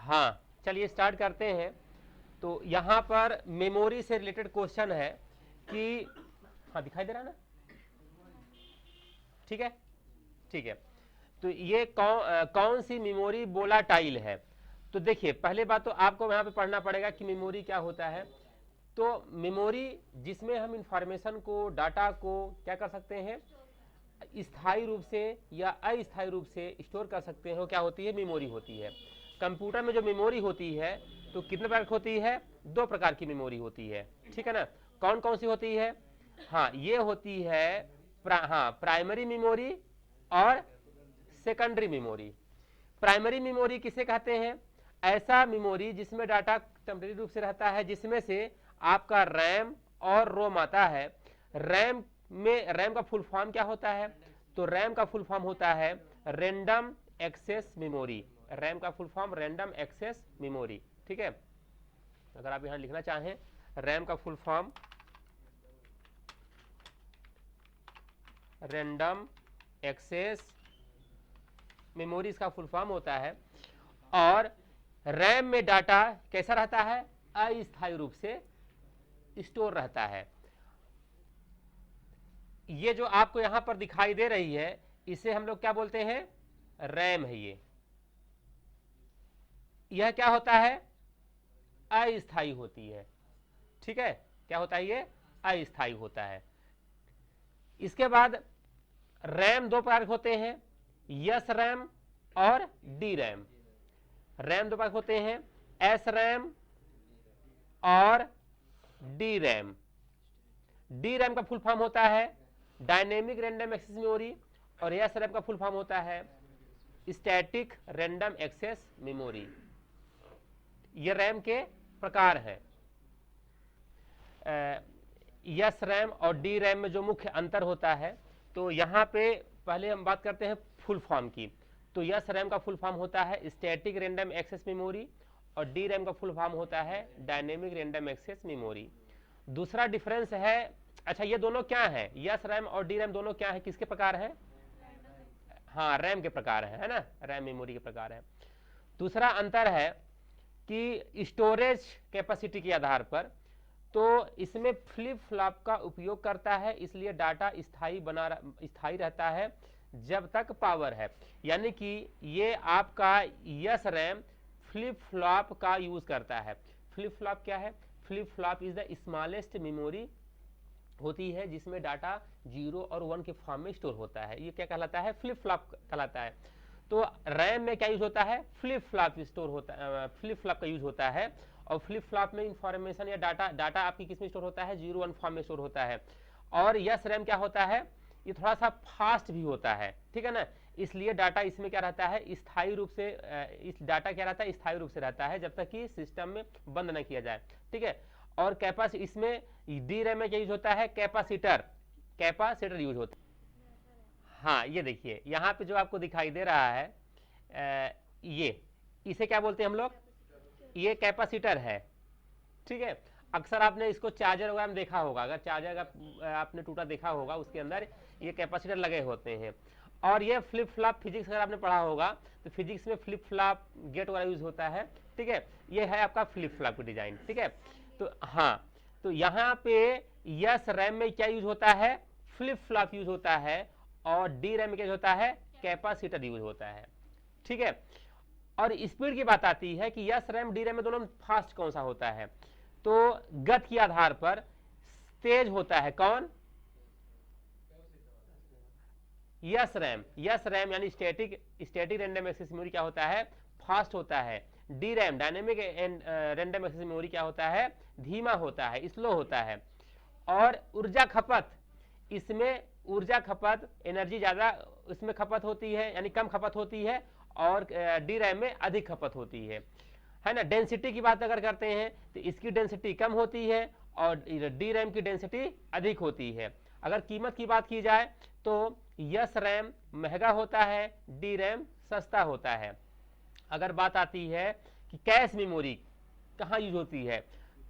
हाँ चलिए स्टार्ट करते हैं। तो यहाँ पर मेमोरी से रिलेटेड क्वेश्चन है कि, हाँ दिखाई दे रहा है ना, ठीक है ठीक है। तो ये कौन सी मेमोरी वोलाटाइल है। तो देखिए पहले बात तो आपको यहाँ पे पढ़ना पड़ेगा कि मेमोरी क्या होता है। तो मेमोरी जिसमें हम इंफॉर्मेशन को, डाटा को क्या कर सकते हैं, स्थायी रूप से या अस्थायी रूप से स्टोर कर सकते हैं, वो क्या होती है, मेमोरी होती है। कंप्यूटर में जो मेमोरी होती है तो कितने प्रकार की होती है, दो प्रकार की मेमोरी होती है, ठीक है ना। कौन कौन सी होती है, हाँ ये होती है प्राइमरी मेमोरी और सेकेंडरी मेमोरी। प्राइमरी मेमोरी किसे कहते हैं, ऐसा मेमोरी जिसमें डाटा टेम्परेरी रूप से रहता है, जिसमें से आपका रैम और रोम आता है। रैम का फुल फॉर्म क्या होता है, तो रैम का फुल फॉर्म होता है रैंडम एक्सेस मेमोरी। रैम का full form random access memory, ठीक है। अगर आप यहां लिखना चाहें रैम का full form random access memory इसका फुल फॉर्म होता है। और रैम में डाटा कैसा रहता है, अस्थायी रूप से स्टोर रहता है। ये जो आपको यहां पर दिखाई दे रही है इसे हम लोग क्या बोलते हैं, रैम है। यह क्या होता है, अस्थायी होती है, ठीक है। क्या होता है, ये अस्थायी होता है। इसके बाद रैम दो प्रकार होते हैं, यस रैम और डी रैम। रैम दो प्रकार होते हैं, एस रैम और डी रैम। डी रैम का फुल फॉर्म होता है डायनेमिक रैंडम एक्सेस मेमोरी और एस रैम का फुल फॉर्म होता है स्टैटिक रैंडम एक्सेस मेमोरी। ये रैम के प्रकार हैं। यस रैम और डी रैम में जो मुख्य अंतर होता है, तो यहाँ पे पहले हम बात करते हैं फुल फॉर्म की। तो यस रैम का फुल फॉर्म होता है स्टैटिक रैंडम एक्सेस मेमोरी और डी रैम का फुल फॉर्म होता है डायनेमिक रैंडम एक्सेस मेमोरी। दूसरा डिफरेंस है, अच्छा ये दोनों क्या है, यस रैम और डी रैम दोनों क्या है, किसके प्रकार है, हाँ रैम के प्रकार है ना, रैम मेमोरी के प्रकार है। दूसरा अंतर है कि स्टोरेज कैपेसिटी के आधार पर, तो इसमें फ्लिप फ्लॉप का उपयोग करता है, इसलिए डाटा स्थायी रहता है जब तक पावर है। यानी कि ये आपका यस रैम फ्लिप फ्लॉप का यूज करता है। फ्लिप फ्लॉप क्या है, flip flop is the smallest memory होती है जिसमें डाटा 0 और 1 के फॉर्म में स्टोर होता है। ये क्या कहलाता है, फ्लिप फ्लॉप कहलाता है। तो रैम में क्या यूज होता है, फ्लिप फ्लॉप स्टोर होता है, फ्लिप फ्लॉप का यूज होता है। और फ्लिप फ्लॉप में इंफॉर्मेशन या डाटा आपकी किस में स्टोर होता है, 0-1 फॉर्म में स्टोर होता है। और यस रैम क्या होता है, ये थोड़ा सा फास्ट भी होता है, ठीक है ना। इसलिए डाटा इसमें क्या रहता है, स्थायी रूप से, इस डाटा क्या रहता है, स्थायी रूप से रहता है जब तक कि सिस्टम में बंद न किया जाए, ठीक है। और कैपेसिटर, इसमें डी रैम में क्या यूज होता है, कैपेसिटर यूज होता है। हाँ ये देखिए यहाँ पे जो आपको दिखाई दे रहा है, ये इसे क्या बोलते हैं हम लोग, ये कैपेसिटर है, ठीक है। अक्सर आपने इसको चार्जर वगैरह में देखा होगा, अगर चार्जर का आपने टूटा देखा होगा उसके अंदर ये कैपेसिटर लगे होते हैं। और ये फ्लिप फ्लॉप, फिजिक्स अगर आपने पढ़ा होगा तो फिजिक्स में फ्लिप फ्लॉप गेट वगैरह यूज होता है, ठीक है। ये है आपका फ्लिप फ्लॉप की डिजाइन, ठीक है। तो हाँ, तो यहाँ पे यस रैम में क्या यूज होता है, फ्लिप फ्लॉप यूज होता है। और डी रैम में क्या होता है, कैपेसिटर यूज होता है, ठीक है। और स्पीड की बात आती है कि यस रैम डी रैम में दोनों फास्ट कौन सा होता है, तो गति के आधार पर तेज होता है कौन, यस रैम यानी स्टैटिक रैंडम एक्सेस मेमोरी क्या होता है, फास्ट होता है। D RAM dynamic random access memory क्या होता है, धीमा होता है, स्लो होता है। और ऊर्जा खपत, इसमें ऊर्जा खपत, एनर्जी ज्यादा इसमें खपत होती है, यानी कम खपत होती है। और डी रैम में अधिक खपत होती है ना। डेंसिटी की बात अगर करते हैं तो इसकी डेंसिटी कम होती है और डी रैम की डेंसिटी अधिक होती है। अगर कीमत की बात की जाए तो यस रैम महंगा होता है, डी रैम सस्ता होता है। अगर बात आती है कि कैश मेमोरी कहाँ यूज होती है,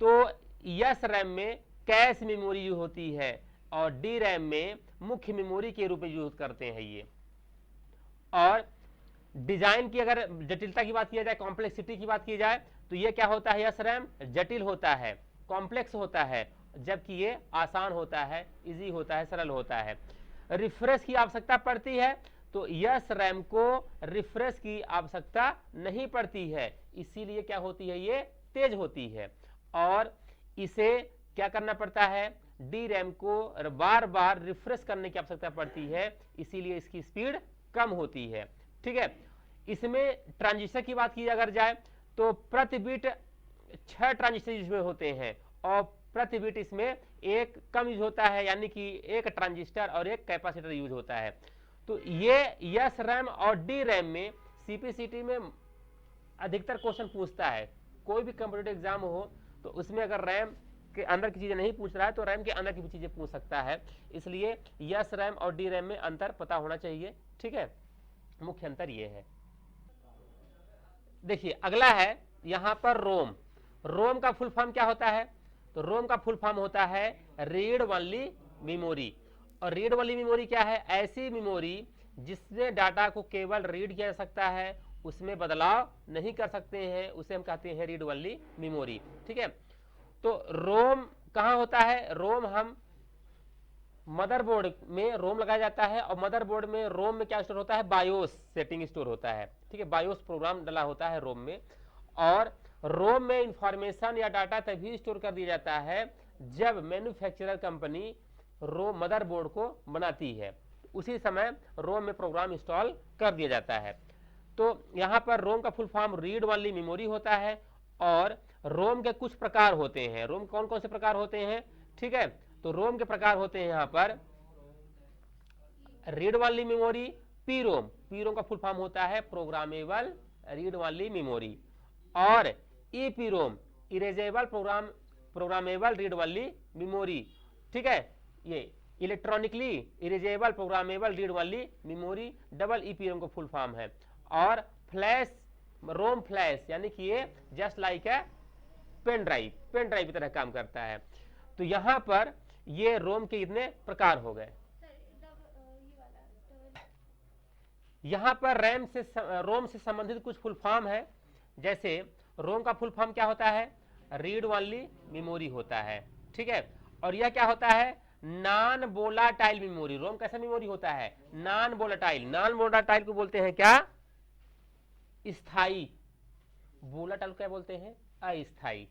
तो यस रैम में कैश मेमोरी यूज होती है और डी रैम में मुख्य मेमोरी के रूप में यूज करते हैं ये। और डिजाइन की अगर जटिलता की बात की जाए, कॉम्प्लेक्सिटी की बात की जाए, तो ये क्या होता है, यस रैम जटिल होता है, कॉम्प्लेक्स होता है, जबकि ये आसान होता है, इजी होता है, सरल होता है। रिफ्रेश की आवश्यकता पड़ती है, तो यस रैम को रिफ्रेश की आवश्यकता नहीं पड़ती है, इसीलिए क्या होती है, ये तेज होती है। और इसे क्या करना पड़ता है, डी रैम को बार बार रिफ्रेश करने की आवश्यकता पड़ती है, इसीलिए इसकी स्पीड कम होती है। ठीक है, इसमें ट्रांजिस्टर की बात की अगर जाए तो प्रति बिट 6 ट्रांजिस्टर इसमें होते हैं, और प्रति बिट इसमें एक कम यूज होता है, यानी कि एक ट्रांजिस्टर और एक कैपेसिटर यूज होता है। तो ये यस रैम और डी रैम में सीपीसीटी में अधिकतर क्वेश्चन पूछता है। कोई भी कंप्यूटर एग्जाम हो तो उसमें अगर रैम के अंदर की चीजें नहीं पूछ रहा है तो रैम के अंदर की भी चीजें पूछ सकता है, इसलिए यस रैम और डी रैम में अंतर पता होना चाहिए। ठीक है, मुख्य अंतर ये है। देखिए अगला है यहां पर रोम। रोम का फुल फॉर्म क्या होता है, तो रोम का फुल फॉर्म होता है रीड ओनली मेमोरी। और रीड ओनली मेमोरी क्या है, ऐसी मेमोरी जिसमें डाटा को केवल रीड किया जा सकता है, उसमें बदलाव नहीं कर सकते हैं, उसे हम कहते हैं रीड ओनली मेमोरी। ठीक है, तो रोम कहां होता है, रोम हम मदरबोर्ड में रोम लगाया जाता है, और मदरबोर्ड में रोम में क्या स्टोर होता है, बायोस सेटिंग स्टोर होता है। ठीक है, बायोस प्रोग्राम डला होता है रोम में, और रोम में इंफॉर्मेशन या डाटा तभी स्टोर कर दिया जाता है जब मैन्युफैक्चरर कंपनी रोम मदरबोर्ड को बनाती है, उसी समय रोम में प्रोग्राम इंस्टॉल कर दिया जाता है। तो यहां पर रोम का full form read only memory होता है, और रोम के कुछ प्रकार होते हैं। रोम कौन कौन से प्रकार होते हैं, ठीक है, तो रोम के प्रकार होते हैं यहां पर read only memory, P ROM. P ROM का फुल फॉर्म होता है प्रोग्रामेबल रीड ओनली मेमोरी, और E P ROM erasable programmable read only memory. ठीक है, ये electronically erasable programmable read only memory double E P ROM का full form है। और फ्लैश रोम फ्लैश, यानी कि ये जस्ट लाइक है पेन ड्राइव की तरह काम करता है। तो यहां पर ये रोम के इतने प्रकार हो गए। यहां पर रोम से संबंधित कुछ फुल फॉर्म है, जैसे रोम का फुल फॉर्म क्या होता है, रीड ओनली मेमोरी होता है। ठीक है, और यह क्या होता है, नॉन वोलाटाइल मेमोरी। रोम कैसा मेमोरी होता है, नॉन वोलाटाइल। नॉन वोलाटाइल को बोलते हैं क्या, स्थाई। वोलाटाइल क्या बोलते हैं, अस्थाई।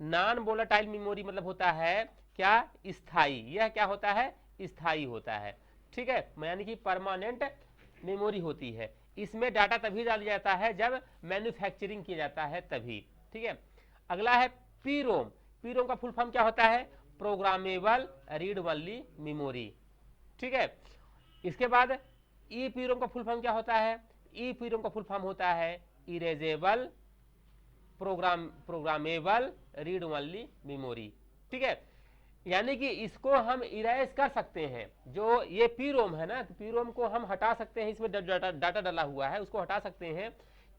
नॉन वोलाटाइल मेमोरी मतलब होता है क्या, स्थाई। यह क्या होता है, स्थाई होता है। ठीक है, यानी कि परमानेंट मेमोरी होती है। इसमें डाटा तभी डाला जाता है जब मैन्युफैक्चरिंग किया जाता है तभी। ठीक है, अगला है पी रोम। पी रोम का फुल फॉर्म क्या होता है, प्रोग्रामेबल रीड ओनली मेमोरी। ठीक है, इसके बाद ई पी रोम का फुल फॉर्म क्या होता है, ई पी रोम का फुल फॉर्म होता है erasable programmable read only memory. ठीक है, यानी कि इसको हम इरेज कर सकते हैं। जो ये पी रोम है ना, तो पी रोम को हम हटा सकते हैं, इसमें डाटा डला हुआ है उसको हटा सकते हैं।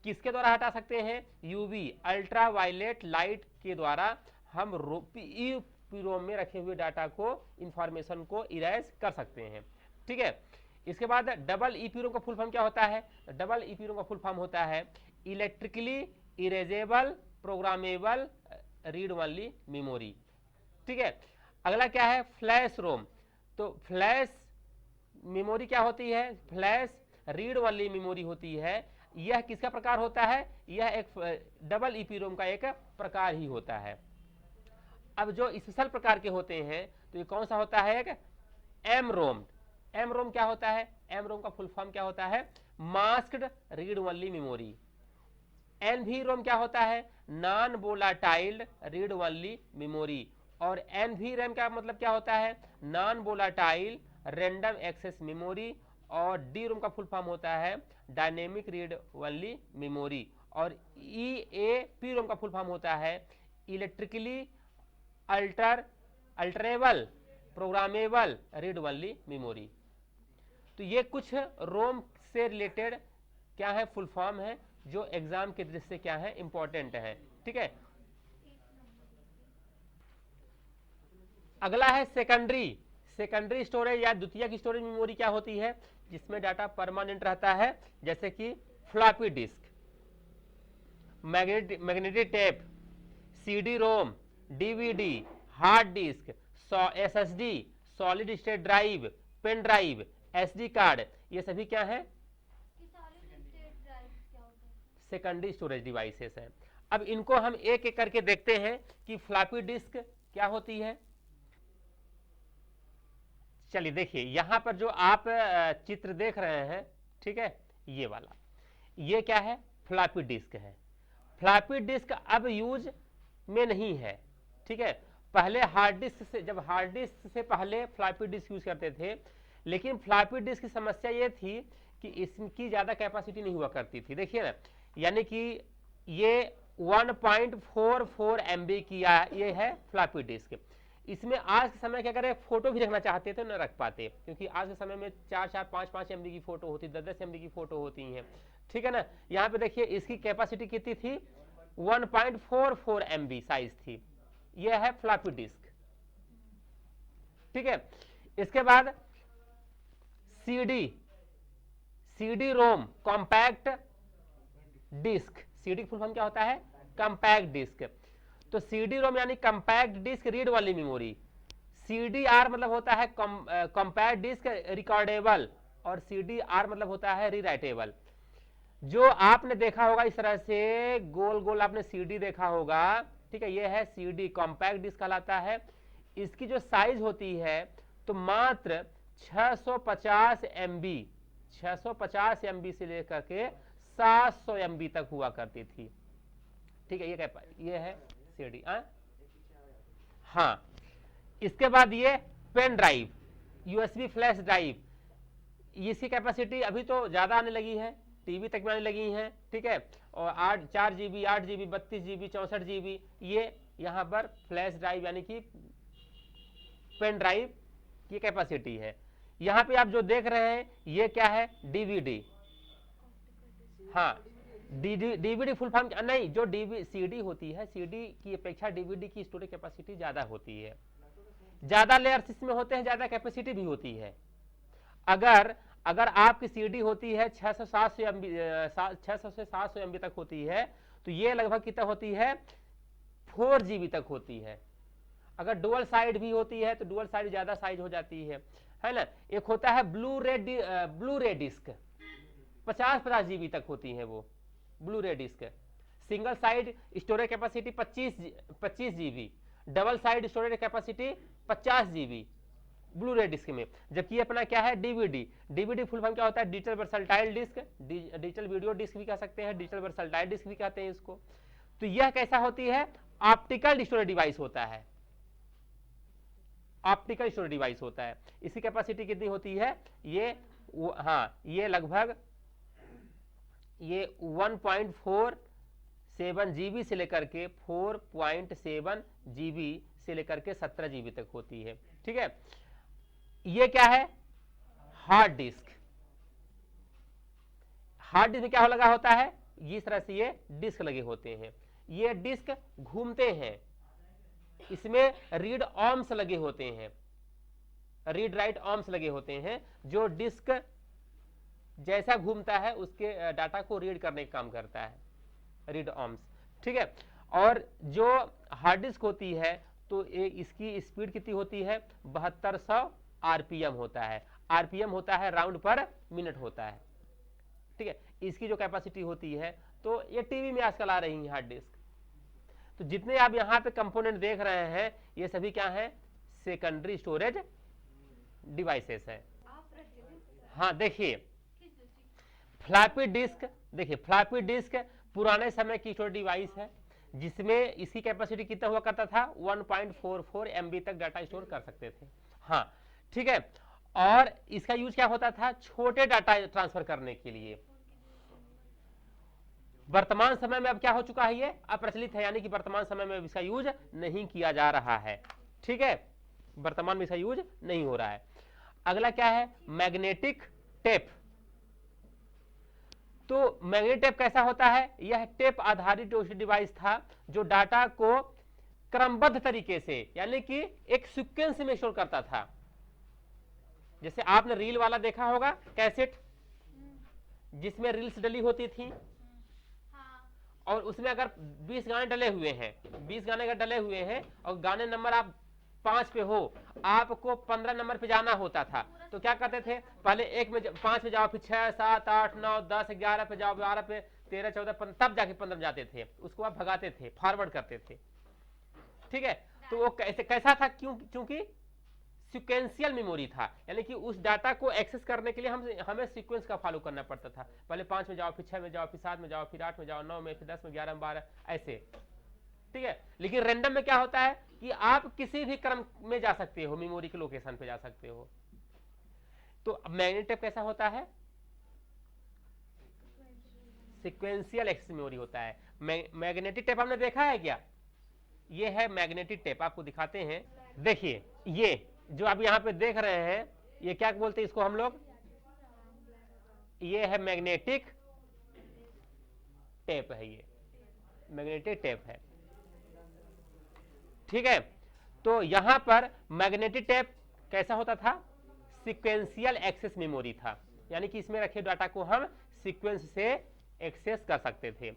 किसके द्वारा हटा सकते हैं, यूवी अल्ट्रा वायलेट लाइट के द्वारा हम पी रोम में रखे हुए डाटा को, इंफॉर्मेशन को इरेज कर सकते हैं। ठीक है, इसके बाद डबल ई पी रोम का फुल फॉर्म क्या होता है, डबल ई पी रोम का फुल फॉर्म होता है electrically erasable programmable read only memory. ठीक है, अगला क्या है, फ्लैश रोम। तो फ्लैश मेमोरी क्या होती है, फ्लैश रीड ओनली मेमोरी होती है। यह किसका प्रकार होता है, यह एक डबल ई पी रोम का एक प्रकार ही होता है। अब जो स्पेशल प्रकार के होते हैं तो ये कौन सा होता है, एक एम रोम। एम रोम क्या होता है, एम रोम का फुल फॉर्म क्या होता है, masked read only memory. NV ROM क्या होता है, non volatile read only memory. और एनवी रैम का मतलब क्या होता है, non volatile random access memory. और डी रोम का फुल फॉर्म होता है डायनेमिक रीड ओनली मेमोरी। और ई ए पी रोम का फुल फॉर्म होता है electrically alterable programmable read only memory. तो ये कुछ रोम से रिलेटेड क्या है, फुल फॉर्म है, जो एग्जाम के दृष्टि से क्या है, इंपॉर्टेंट है। ठीक है, अगला है सेकेंडरी स्टोरेज या द्वितीयक स्टोरेज मेमोरी क्या होती है, जिसमें डाटा परमानेंट रहता है, जैसे कि floppy disk, magnetic tape, CD ROM, DVD, hard disk, SSD, solid state drive, pen drive, SD card, ये सभी क्या है? सेकेंडरी स्टोरेज डिवाइसेस हैं। अब इनको हम एक एक करके देखते हैं कि फ्लॉपी डिस्क क्या होती है। चलिए देखिए, यहां पर जो आप चित्र देख रहे हैं, ठीक है, ये वाला, ये क्या है? फ्लॉपी डिस्क है। फ्लॉपी डिस्क अब यूज में नहीं है, ठीक है। पहले हार्ड डिस्क से, जब हार्ड डिस्क से पहले फ्लॉपी डिस्क यूज करते थे, लेकिन फ्लॉपी डिस्क की समस्या ये थी कि इसकी ज्यादा कैपेसिटी नहीं हुआ करती थी। देखिए ना, यानी कि ये 1.44 MB की ये है फ्लॉपी डिस्क। इसमें आज के समय क्या करें, फोटो भी रखना चाहते थे, न रख पाते, क्योंकि आज के समय में 4-4, 5-5 MB की फोटो होती, 10-10 MB की फोटो होती हैं, ठीक है ना। यहाँ पे देखिए इसकी कैपेसिटी कितनी थी? 1.44 MB साइज थी। यह है फ्लॉपी डिस्क, ठीक है। इसके बाद CD ROM, compact disc. CD full form क्या होता है? Compact disc. तो सीडी रोम यानी कॉम्पैक्ट डिस्क रीड वाली मेमोरी। सीडीआर मतलब होता है कॉम्पैक्ट डिस्क रिकॉर्डेबल, और सीडीआर मतलब होता है रीराइटेबल। जो आपने देखा होगा इस तरह से गोल गोल आपने सीडी देखा होगा, ठीक है, ये है सीडी, कॉम्पैक्ट डिस्क कहलाता है। इसकी जो साइज होती है तो मात्र 650 MB से लेकर के 700 MB तक हुआ करती थी, ठीक है। ये है सीडी। हाँ, इसके बाद ये pen drive, USB flash drive, इसकी कैपेसिटी अभी तो ज्यादा आने लगी है, टीवी तक में आने लगी हैं, ठीक है। और 4 GB, 8 GB, 32 GB, 64 GB, ये यहाँ पर फ्लैश ड्राइव यानी कि पेन ड्राइव की कैपेसिटी है। यहाँ पे आप जो देख रहे हैं ये क्या है? डीवीडी। हाँ, डीवीडी फुल फॉर्म नहीं, जो सीडी होती है, सीडी की अपेक्षा डीवीडी की स्टोरेज कैपेसिटी ज्यादा होती है। ज्यादा लेयर्स इसमें होते हैं, ज्यादा कैपेसिटी भी होती है। अगर आपकी सीडी होती है 600 से 700 MB तक होती है, तो ये लगभग कितना होती है? 4 GB तक होती है। अगर डुअल साइड भी होती है तो डुअल साइड ज्यादा साइज हो जाती है ना। एक होता है ब्लू रे डिस्क, 50 GB तक होती है वो blu ray disc. Single side storage capacity 25 GB, double side storage capacity 50 GB blu ray disc में। जबकि अपना क्या है? डीवीडी फुल फॉर्म क्या होता है? Digital versatile disc, digital video disc भी कह सकते हैं, डिजिटल वर्सटाइल डिस्क भी कहते हैं इसको। तो यह कैसा होती है? ऑप्टिकल स्टोरेज डिवाइस होता है, ऑप्टिकल स्टोरेज डिवाइस होता है। इसकी कैपेसिटी कितनी होती है? ये लगभग 1.47 GB से लेकर के 4.7 GB से लेकर के 17 GB तक होती है, ठीक है। ये क्या है? Hard disk. हार्ड डिस्क में क्या लगा होता है? इस तरह से ये डिस्क लगे होते हैं, ये डिस्क घूमते हैं, इसमें रीड आर्म्स लगे होते हैं, रीड राइट आर्म्स लगे होते हैं, जो डिस्क जैसा घूमता है उसके डाटा को रीड करने का काम करता है, रीड आर्म्स, ठीक है। और जो हार्ड डिस्क होती है तो इसकी स्पीड कितनी होती है? 7200 RPM होता है। RPM होता है राउंड पर मिनट होता है, ठीक है। इसकी जो कैपेसिटी होती है, तो ये टीवी में आजकल आ रही है हार्ड डिस्क। तो जितने आप यहाँ पे कंपोनेंट देख रहे हैं ये सभी क्या है? सेकेंडरी स्टोरेज डिवाइसेस है। हाँ, देखिए फ्लॉपी डिस्क, देखिए फ्लॉपी डिस्क पुराने समय की स्टोरेज डिवाइस है, जिसमें इसकी कैपेसिटी कितना हुआ करता था? 1.44 MB तक डाटा स्टोर कर सकते थे, हाँ, ठीक है। और इसका यूज क्या होता था? छोटे डाटा ट्रांसफर करने के लिए। वर्तमान समय में अब क्या हो चुका है? ये अप्रचलित है, यानी कि वर्तमान समय में इसका यूज नहीं किया जा रहा है, ठीक है। वर्तमान में इसका यूज नहीं हो रहा है। अगला क्या है? Magnetic tape. तो मैग्नेटिक टेप कैसा होता है? यह टेप आधारित डिवाइस था जो डाटा को क्रमबद्ध तरीके से, यानी कि एक सीक्वेंस में स्टोर करता था। जैसे आपने रील वाला देखा होगा, कैसेट, जिसमें रील्स डली होती थी, और उसमें अगर 20 गाने डले हुए हैं, 20 गाने अगर डले हुए हैं और गाने नंबर आप 5 पे हो, आपको 15 नंबर पे जाना होता था, तो क्या करते थे, पहले 5 में जाओ, फिर 6, 7, 8, 9, 10, 11 पे जाओ, 12 पे, 13, 14, 15, तब जाके 15 में जाते थे, उसको आप भगाते थे, फॉरवर्ड करते थे। ठीक है, तो वो कैसा था, क्योंकि सिक्वेंशियल मेमोरी था, यानी कि उस डाटा को एक्सेस करने के लिए हमें सीक्वेंस का फॉलो करना पड़ता था, पहले 5 में जाओ, फिर 6 में जाओ, फिर 7 में जाओ, फिर 8 में जाओ, 9 में, फिर 10 में, 11 में, 12, ऐसे। ठीक है, लेकिन रैंडम में क्या होता है कि आप किसी भी क्रम में जा सकते हो, मेमोरी के लोकेशन पे जा सकते हो। तो मैग्नेटिक टेप कैसा होता है, सिक्वेंशियल एक्सेस मेमोरी होता है। मैग्नेटिक टेप हमने देखा है क्या, ये है मैग्नेटिक टेप, आपको दिखाते हैं, देखिए ये जो आप यहाँ पे देख रहे हैं, ये क्या बोलते हैं इसको हम लोग, ये है मैग्नेटिक टेप है, ये मैग्नेटिक टेप है। ठीक है, तो यहां पर मैग्नेटिक टेप कैसा होता था, सीक्वेंशियल एक्सेस मेमोरी था, यानी कि इसमें रखे डाटा को हम सीक्वेंस से एक्सेस कर सकते थे।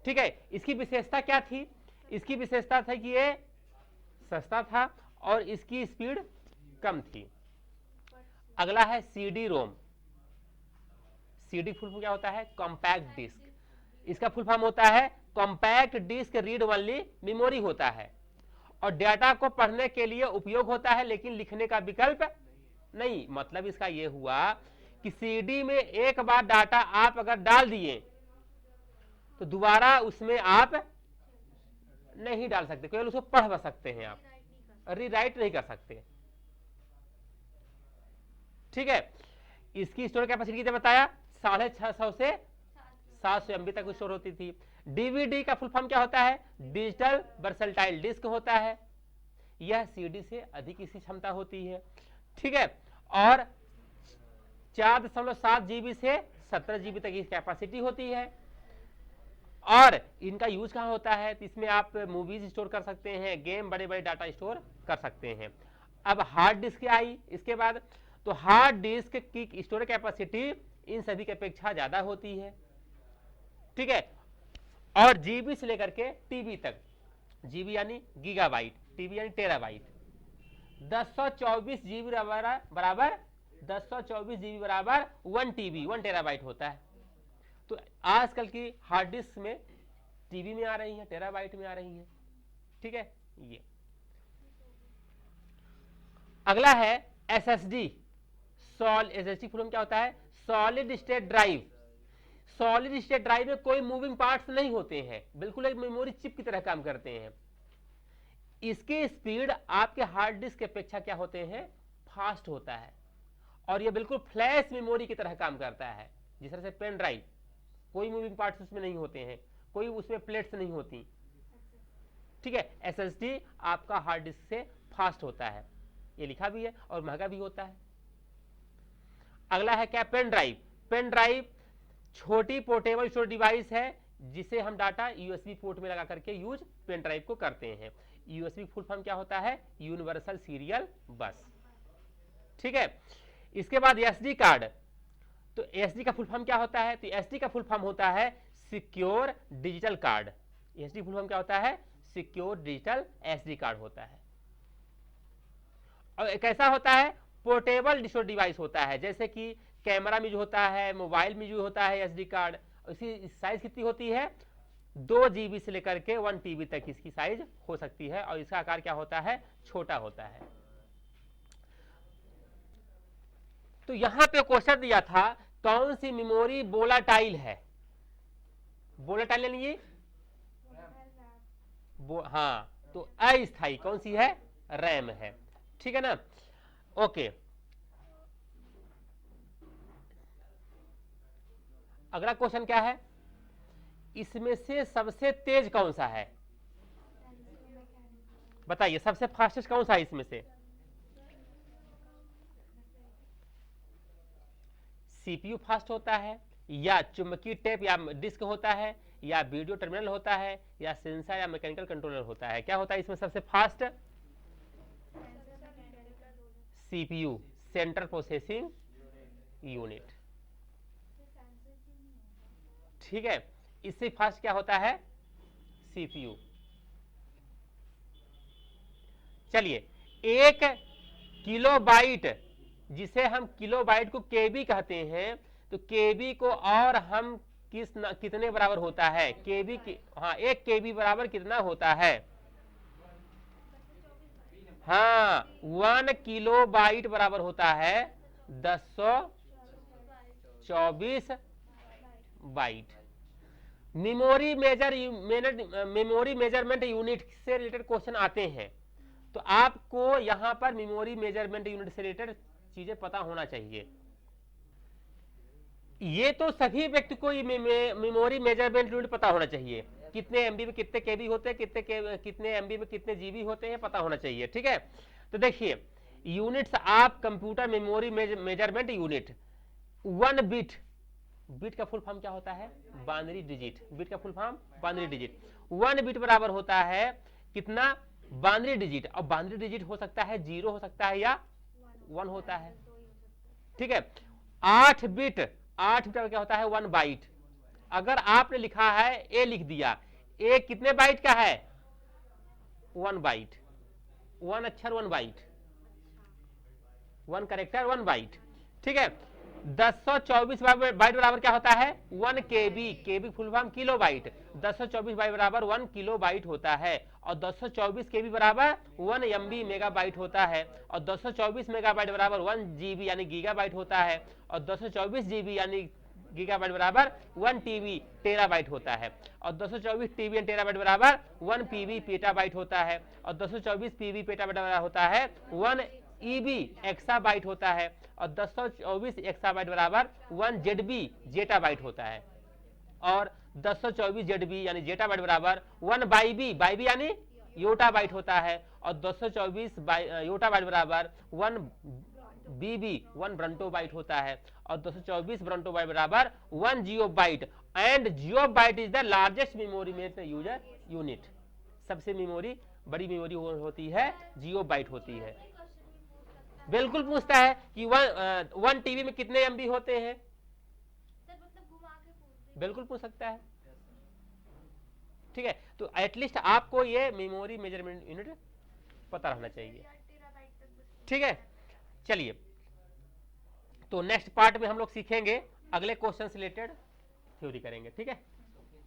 ठीक है, इसकी विशेषता क्या थी, इसकी विशेषता था कि ये सस्ता था और इसकी स्पीड कम थी। अगला है CD ROM. CD full form क्या होता है, कॉम्पैक्ट डिस्क, इसका फुल फॉर्म होता है compact disc read only memory होता है, और डाटा को पढ़ने के लिए उपयोग होता है, लेकिन लिखने का विकल्प नहीं। मतलब इसका यह हुआ कि सीडी में एक बार डाटा आप अगर डाल दिए तो दोबारा उसमें आप नहीं डाल सकते, केवल उसको पढ़ सकते हैं, आप रीराइट नहीं कर सकते। ठीक है, इसकी स्टोरेज कैपेसिटी कितना बताया, 650 से 700 MB तक स्टोर होती थी। डीवीडी का फुल फॉर्म क्या होता है, डिजिटल वर्सेटाइल डिस्क होता है, यह सीडी से अधिक इसकी क्षमता होती है। ठीक है, और 4.7 GB से 17 GB तक की कैपेसिटी होती है। और इनका यूज कहाँ होता है, तो इसमें आप मूवीज स्टोर कर सकते हैं, गेम, बड़े बड़े डाटा स्टोर कर सकते हैं। अब हार्ड डिस्क आई इसके बाद, तो हार्ड डिस्क की स्टोरेज कैपेसिटी इन सभी की अपेक्षा ज्यादा होती है। ठीक है, और जीबी से लेकर के टीबी तक, जीबी यानी गीगाबाइट, टीबी यानी टेराबाइट, 1024 जीबी बराबर 1024 जीबी बराबर 1 टीबी 1 टेराबाइट होता है। तो आजकल की हार्ड डिस्क में टीबी में आ रही है, टेराबाइट में आ रही है। ठीक है, ये अगला है एसएसडी। एसएसडी फुल फॉर्म क्या होता है, solid state drive. Solid state drive में कोई मूविंग पार्ट्स नहीं होते हैं, बिल्कुल एक मेमोरी चिप की तरह काम करते हैं। इसके स्पीड आपके हार्ड डिस्क की अपेक्षा क्या होते हैं, फास्ट होता है, और यह बिल्कुल फ्लैश मेमोरी की तरह काम करता है, जिस तरह से पेन ड्राइव, कोई मूविंग पार्ट्स उसमें नहीं होते हैं, कोई उसमें प्लेट्स नहीं होती। ठीक है, एसएसडी आपका हार्ड डिस्क से फास्ट होता है, ये लिखा भी है, और महंगा भी होता है। अगला है क्या, पेन ड्राइव। पेन ड्राइव छोटी पोर्टेबल स्टोरेज डिवाइस है, जिसे हम डाटा यूएसबी पोर्ट में लगा करके यूज पेन ड्राइव को करते हैं। यूएसबी फुल फॉर्म क्या होता है, यूनिवर्सल सीरियल बस। ठीक है, इसके बाद एसडी कार्ड। तो एसडी का फुल फॉर्म क्या होता है, तो एसडी का फुल फॉर्म होता है secure digital card. SD full form क्या होता है, सिक्योर डिजिटल एसडी कार्ड होता है। और कैसा होता है, पोर्टेबल स्टोरेज डिवाइस होता है, जैसे कि कैमरा में जो होता है, मोबाइल में जो होता है एसडी कार्ड। इसकी साइज कितनी होती है, 2 GB से लेकर के 1 TB तक इसकी साइज हो सकती है, और इसका आकार क्या होता है, छोटा होता है। तो यहां पे क्वेश्चन दिया था, कौन सी मेमोरी वोलाटाइल है। वोलाटाइल यानी ये हाँ, तो अस्थायी कौन सी है, रैम है। ठीक है ना, ओके। अगला क्वेश्चन क्या है, इसमें से सबसे तेज कौन सा है, बताइए, सबसे फास्टेस्ट कौन सा है इसमें से। सीपीयू फास्ट होता है, या चुंबकीय टेप या डिस्क होता है, या वीडियो टर्मिनल होता है, या सेंसर या मैकेनिकल कंट्रोलर होता है। क्या होता है इसमें सबसे fast, CPU, central processing unit. ठीक है, इससे फास्ट क्या होता है, सीपीयू। चलिए, 1 किलोबाइट, जिसे हम किलोबाइट को केबी कहते हैं, तो केबी को और हम कितने बराबर होता है, केबी की, हाँ 1 केबी बराबर कितना होता है, हाँ 1 किलोबाइट बराबर होता है 1024 बाइट। मेमोरी मेजरमेंट यूनिट से रिलेटेड क्वेश्चन आते हैं, तो आपको यहां पर मेमोरी मेजरमेंट यूनिट से रिलेटेड चीजें पता होना चाहिए। ये तो सभी व्यक्ति को मेमोरी मेजरमेंट यूनिट पता होना चाहिए, कितने एमबी में कितने केबी होते हैं, कितने एमबी में कितने जीबी होते हैं, पता होना चाहिए, ठीक है। तो देखिए units of computer memory measurement unit, 1 bit, bit का फुल फॉर्म क्या होता है, बाइनरी डिजिट, बिट का full form binary digit. 1 bit बराबर होता है कितना, बाइनरी डिजिट, और बाइनरी डिजिट हो सकता है 0 हो सकता है या 1 होता है, ठीक है। 8 बिट क्या होता है, 1 बाइट। अगर आपने लिखा है ए लिख दिया, ए कितने बाइट का है, 1 बाइट, 1 अक्षर 1 बाइट, 1 कैरेक्टर 1 बाइट, ठीक है। 1024 बाइट बराबर क्या होता है, 1 KB, KB full form kilo byte, 1024 byte बराबर 1 किलो बाइट होता है, और 1024 केबी बराबर 1 एमबी मेगा बाइट होता है, और 1024 मेगा बाइट बराबर 1 जीबी यानी गीगा बाइट होता है, और 1024 जीबी यानी गीगाबाइट बराबर 1 टीबी टेराबाइट होता है, और 224 टीबी एंड टेराबाइट बराबर 1 पीबी पेटाबाइट होता है, और 224 पीबी पेटाबाइट होता है 1 ईबी एक्साबाइट होता है, और 224 एक्साबाइट बराबर 1 जेडबी जेटाबाइट होता है, और 224 जेडबी यानी जेटाबाइट बराबर 1 बाईबी, बाईबी यानी योटाबाइट होता है, और 224 योटाबाइट बराबर 1 बीबी 1 ब्रंटोबाइट होता है, और 224 ब्रंटोबाइट बराबर 1 geopbyte, and geopbyte is the largest memory user unit. सबसे बड़ी मेमोरी होती है जियोबाइट होती है। बिल्कुल पूछता है कि 1 टीबी में कितने एमबी होते हैं, बिल्कुल पूछ सकता है, ठीक है। तो एटलीस्ट आपको ये मेमोरी मेजरमेंट यूनिट पता रहना चाहिए, ठीक है। चलिए, तो नेक्स्ट पार्ट में हम लोग सीखेंगे, अगले क्वेश्चन से रिलेटेड थ्योरी करेंगे, ठीक है,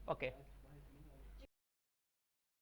ओके।